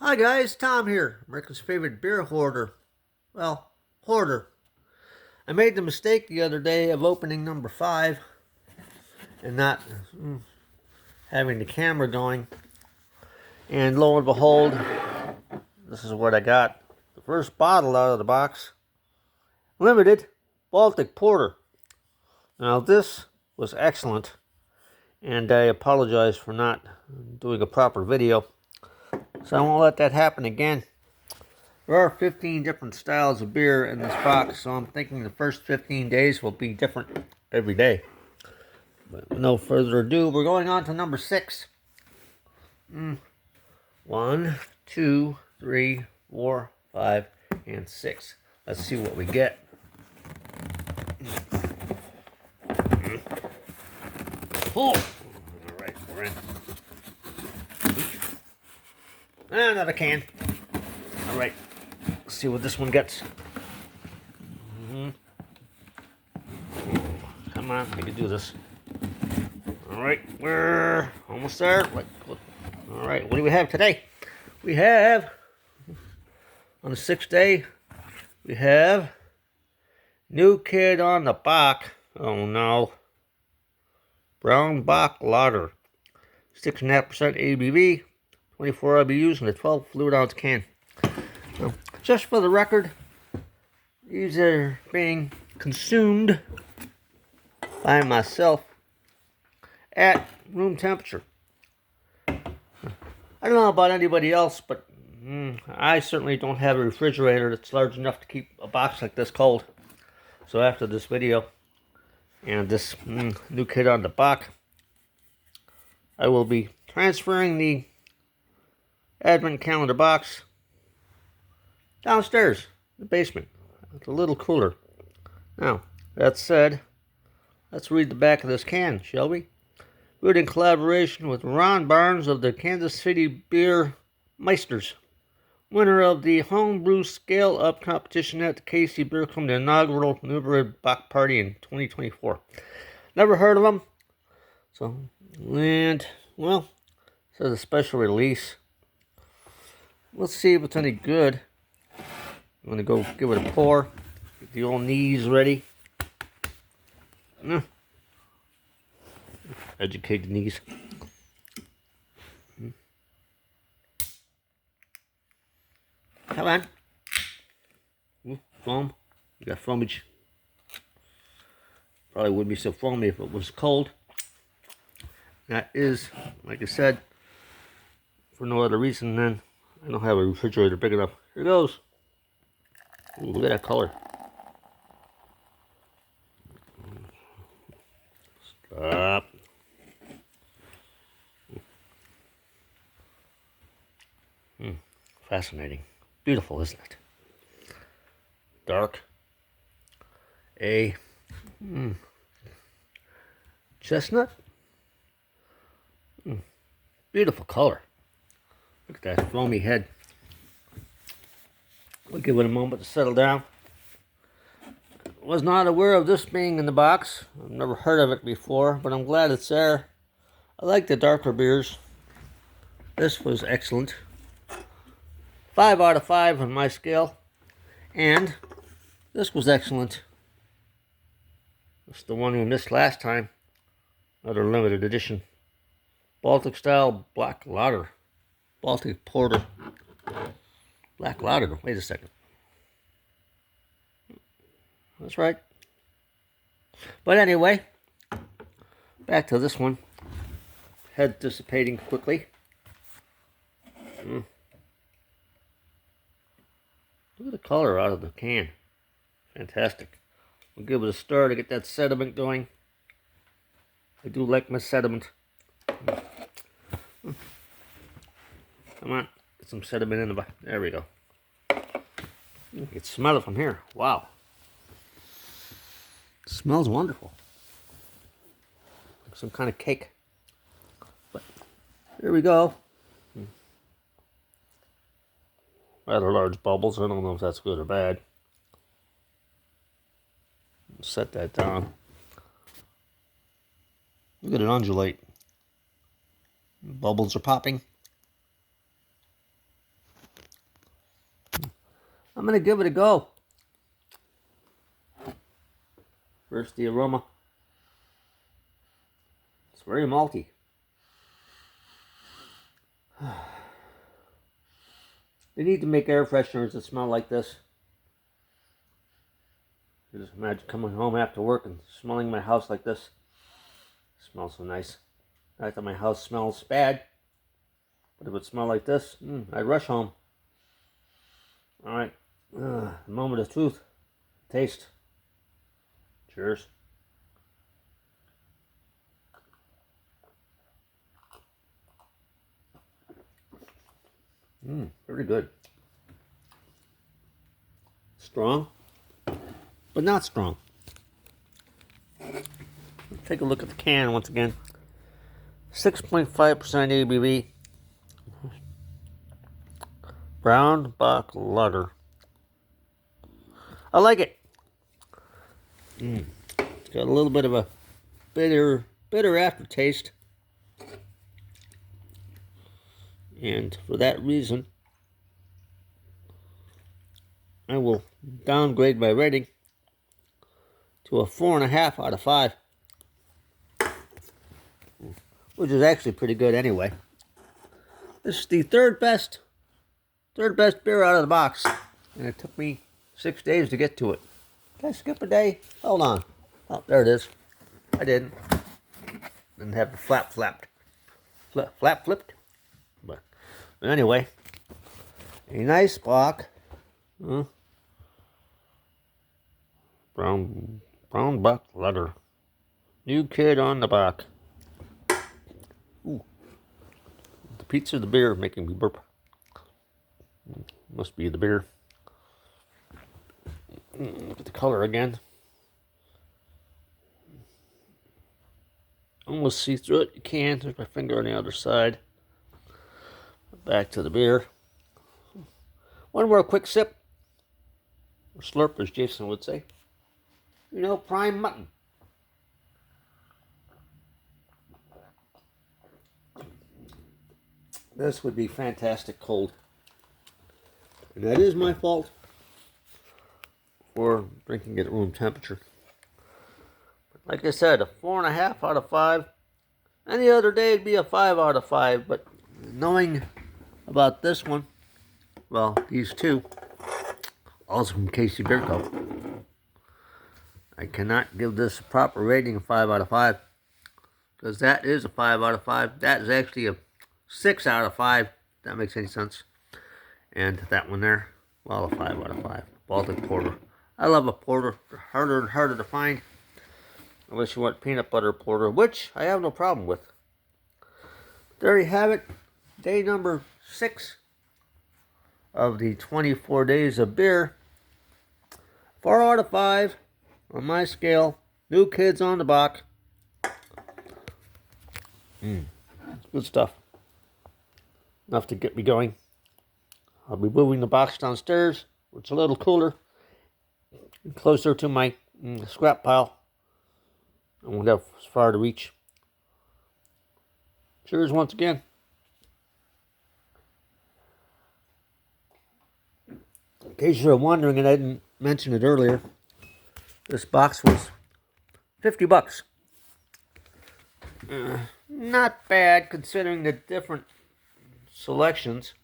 Hi guys, Tom here, America's favorite beer hoarder. Well, hoarder. I made the mistake the other day of opening number 5 and not having the camera going. And lo and behold, this is what I got. The first bottle out of the box. Limited Baltic Porter. Now this was excellent, and I apologize for not doing a proper video. So I won't let that happen again. There are 15 different styles of beer in this box, so I'm thinking the first 15 days will be different every day. But with no further ado, we're going on to number 6. 1, 2, 3, 4, 5, and 6. Let's see what we get. Oh! Alright, we're in. Another can. Alright. Let's see what this one gets. Come on, we can do this. Alright, we're almost there. Alright, what do we have today? We have, on the 6th day, we have New Kid on the Bock. Oh no. Brown Bock Lager. 6.5% ABV, 24 IBUs, and a 12 fluid ounce can. So, just for the record, these are being consumed by myself at room temperature. I don't know about anybody else, but I certainly don't have a refrigerator that's large enough to keep a box like this cold. So after this video and this New Kid on the Bock, I will be transferring the Advent calendar box downstairs, in the basement. It's a little cooler. Now, that said, let's read the back of this can, shall we? Brewed in collaboration with Ron Barnes of the Kansas City Beer Meisters, winner of the Homebrew Scale Up competition at the KC Bier Co, the inaugural Newberry Bock Party in 2024. Never heard of them. So, and, well, it says a special release. Let's see if it's any good. I'm going to go give it a pour. Get the old knees ready. Educate the knees. Come on. Foam. You got foamage. Probably wouldn't be so foamy if it was cold. That is, like I said, for no other reason than I don't have a refrigerator big enough. Here goes. Ooh, look at that color. Stop. Fascinating. Beautiful, isn't it? Dark. Chestnut. Beautiful color. Look at that foamy head. We'll give it a moment to settle down. Was not aware of this being in the box. I've never heard of it before, but I'm glad it's there. I like the darker beers. This was excellent. 5 out of 5 on my scale. And this was excellent. It's the one we missed last time. Another limited edition. Baltic style black lager. Baltic Porter. Black lager. Wait a second. That's right. But anyway, back to this one. Head dissipating quickly. Look at the color out of the can. Fantastic. We'll give it a stir to get that sediment going. I do like my sediment. Come on. Get some sediment in the back. There we go. You can smell it from here. Wow. It smells wonderful. Like some kind of cake. But here we go. Rather large bubbles. I don't know if that's good or bad. Set that down. Look at it undulate. Bubbles are popping. I'm going to give it a go. First, the aroma. It's very malty. They need to make air fresheners that smell like this. You just imagine coming home after work and smelling my house like this. It smells so nice. Not that my house smells bad, but if it smelled like this, I'd rush home. Alright, moment of truth. Taste. Cheers. Very good. Strong, but not strong. Let's take a look at the can once again. 6.5% ABV. Brown Bock Lager. I like it. It's got a little bit of a bitter aftertaste. And for that reason, I will downgrade my rating to a 4.5 out of 5. Which is actually pretty good anyway. This is the third best beer out of the box. And it took me 6 days to get to it. Did I skip a day? Hold on. Oh, there it is. I didn't. Didn't have the flap flipped. But anyway, a nice Bock. Brown Bock Lager. New kid on the block. Ooh. The pizza, the beer making me burp. Must be the beer. Look at the color again. Almost see through it. You can. There's my finger on the other side. Back to the beer. One more quick sip. Or slurp, as Jason would say. You know, prime mutton. This would be fantastic cold. And that is my fault for drinking it at room temperature. But like I said, a 4.5 out of 5. Any other day it'd be a 5 out of 5. But knowing about this one, well, these two, also from KC Bier Co, I cannot give this a proper rating of 5 out of 5. Because that is a 5 out of 5. That is actually a 6 out of 5. If that makes any sense. And that one there, well, a 5 out of 5. Baltic Porter. I love a porter. They're harder and harder to find. Unless you want peanut butter porter, which I have no problem with. There you have it. Day number 6 of the 24 days of beer. 4 out of 5 on my scale. New kids on the Bock. Good stuff. Enough to get me going. I'll be moving the box downstairs, where it's a little cooler, closer to my scrap pile. I won't have as far to reach. Cheers once again. In case you're wondering, and I didn't mention it earlier, this box was $50. Not bad considering the different selections.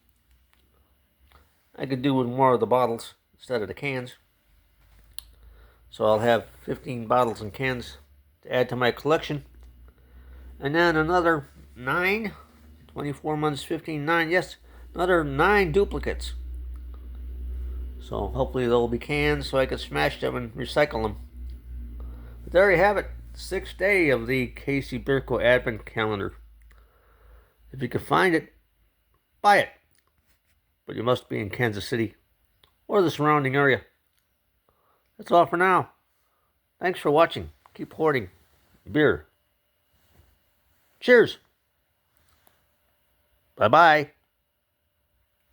I could do with more of the bottles instead of the cans. So I'll have 15 bottles and cans to add to my collection. And then another 9, 24 months, 15, 9, yes, another 9 duplicates. So hopefully they'll be cans so I can smash them and recycle them. But there you have it, 6th day of the KC Bier Co Advent Calendar. If you can find it, buy it. But you must be in Kansas City or the surrounding area. That's all for now. Thanks for watching. Keep hoarding beer. Cheers. Bye-bye.